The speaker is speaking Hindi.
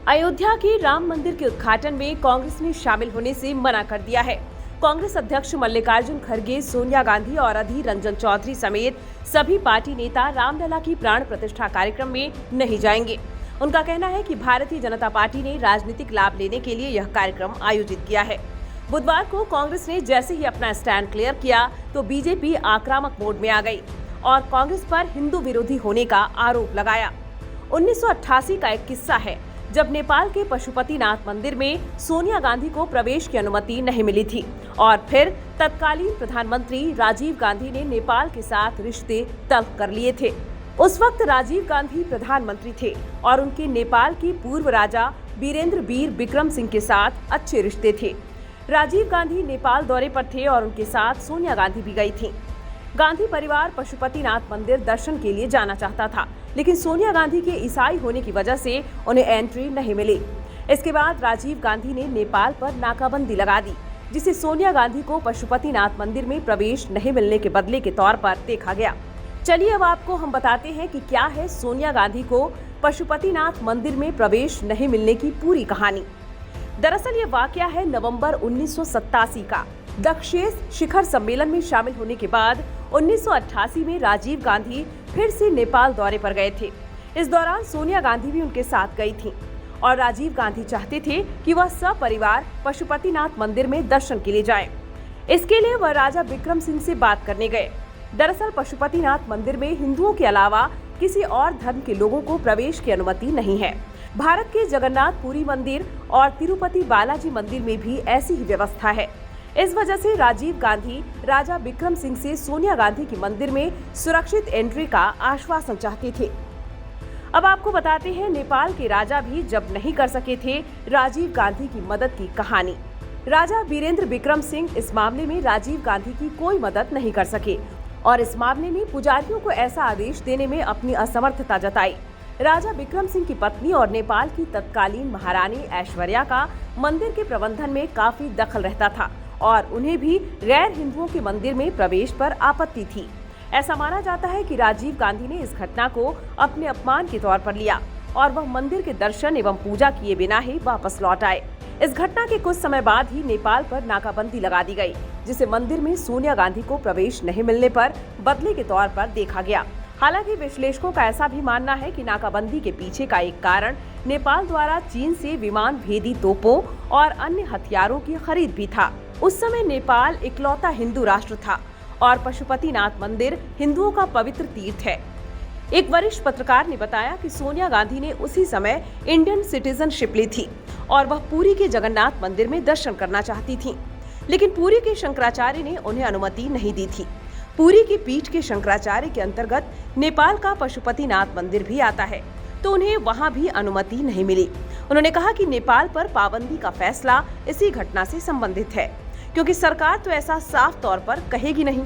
अयोध्या के राम मंदिर के उद्घाटन में कांग्रेस ने शामिल होने से मना कर दिया है। कांग्रेस अध्यक्ष मल्लिकार्जुन खड़गे, सोनिया गांधी और अधीर रंजन चौधरी समेत सभी पार्टी नेता रामलला की प्राण प्रतिष्ठा कार्यक्रम में नहीं जाएंगे। उनका कहना है कि भारतीय जनता पार्टी ने राजनीतिक लाभ लेने के लिए यह कार्यक्रम आयोजित किया है। बुधवार को कांग्रेस ने जैसे ही अपना स्टैंड क्लियर किया तो बीजेपी आक्रामक मोड में आ गई और कांग्रेस पर हिंदू विरोधी होने का आरोप लगाया। 1988 का एक किस्सा है जब नेपाल के पशुपतिनाथ मंदिर में सोनिया गांधी को प्रवेश की अनुमति नहीं मिली थी और फिर तत्कालीन प्रधानमंत्री राजीव गांधी ने नेपाल के साथ रिश्ते तल्ख कर लिए थे। उस वक्त राजीव गांधी प्रधानमंत्री थे और उनके नेपाल के पूर्व राजा वीरेंद्र वीर विक्रम सिंह के साथ अच्छे रिश्ते थे। राजीव गांधी नेपाल दौरे पर थे और उनके साथ सोनिया गांधी भी गई थी। गांधी परिवार पशुपतिनाथ मंदिर दर्शन के लिए जाना चाहता था, लेकिन सोनिया गांधी के ईसाई होने की वजह से उन्हें एंट्री नहीं मिली। इसके बाद राजीव गांधी ने नेपाल पर नाकाबंदी लगा दी, जिसे सोनिया गांधी को पशुपतिनाथ मंदिर में प्रवेश नहीं मिलने के बदले के तौर पर देखा गया। चलिए अब आपको हम बताते हैं कि क्या है सोनिया गांधी को पशुपतिनाथ मंदिर में प्रवेश नहीं मिलने की पूरी कहानी। दरअसल ये वाकया है नवंबर 1987 का। दक्षेस शिखर सम्मेलन में शामिल होने के बाद 1988 में राजीव गांधी फिर से नेपाल दौरे पर गए थे। इस दौरान सोनिया गांधी भी उनके साथ गई थीं और राजीव गांधी चाहते थे कि वह सपरिवार पशुपतिनाथ मंदिर में दर्शन के लिए जाएं। इसके लिए वह राजा विक्रम सिंह से बात करने गए। दरअसल पशुपतिनाथ मंदिर में हिंदुओं के अलावा किसी और धर्म के लोगों को प्रवेश की अनुमति नहीं है। भारत के जगन्नाथपुरी मंदिर और तिरुपति बालाजी मंदिर में भी ऐसी ही व्यवस्था है। इस वजह से राजीव गांधी राजा विक्रम सिंह से सोनिया गांधी की मंदिर में सुरक्षित एंट्री का आश्वासन चाहते थे। अब आपको बताते हैं नेपाल के राजा भी जब नहीं कर सके थे राजीव गांधी की मदद की कहानी। राजा वीरेंद्र विक्रम सिंह इस मामले में राजीव गांधी की कोई मदद नहीं कर सके और इस मामले में पुजारियों को ऐसा आदेश देने में अपनी असमर्थता जताई। राजा विक्रम सिंह की पत्नी और नेपाल की तत्कालीन महारानी ऐश्वर्या का मंदिर के प्रबंधन में काफी दखल रहता था और उन्हें भी गैर हिंदुओं के मंदिर में प्रवेश पर आपत्ति थी। ऐसा माना जाता है कि राजीव गांधी ने इस घटना को अपने अपमान के तौर पर लिया और वह मंदिर के दर्शन एवं पूजा किए बिना ही वापस लौट आए। इस घटना के कुछ समय बाद ही नेपाल पर नाकाबंदी लगा दी गई, जिसे मंदिर में सोनिया गांधी को प्रवेश नहीं मिलने पर बदले के तौर पर देखा गया। हालांकि विश्लेषकों का ऐसा भी मानना है कि नाकाबंदी के पीछे का एक कारण नेपाल द्वारा चीन से विमान भेदी तोपों और अन्य हथियारों की खरीद भी था। उस समय नेपाल इकलौता हिंदू राष्ट्र था और पशुपतिनाथ मंदिर हिंदुओं का पवित्र तीर्थ है। एक वरिष्ठ पत्रकार ने बताया कि सोनिया गांधी ने उसी समय इंडियन सिटीजनशिप ली थी और वह पुरी के जगन्नाथ मंदिर में दर्शन करना चाहती थीं, लेकिन पुरी के शंकराचार्य ने उन्हें अनुमति नहीं दी थी। पुरी की पीठ के शंकराचार्य के अंतर्गत नेपाल का पशुपतिनाथ मंदिर भी आता है, तो उन्हें वहां भी अनुमति नहीं मिली। उन्होंने कहा कि नेपाल पर पाबंदी का फैसला इसी घटना से संबंधित है, क्योंकि सरकार तो ऐसा साफ तौर पर कहेगी नहीं।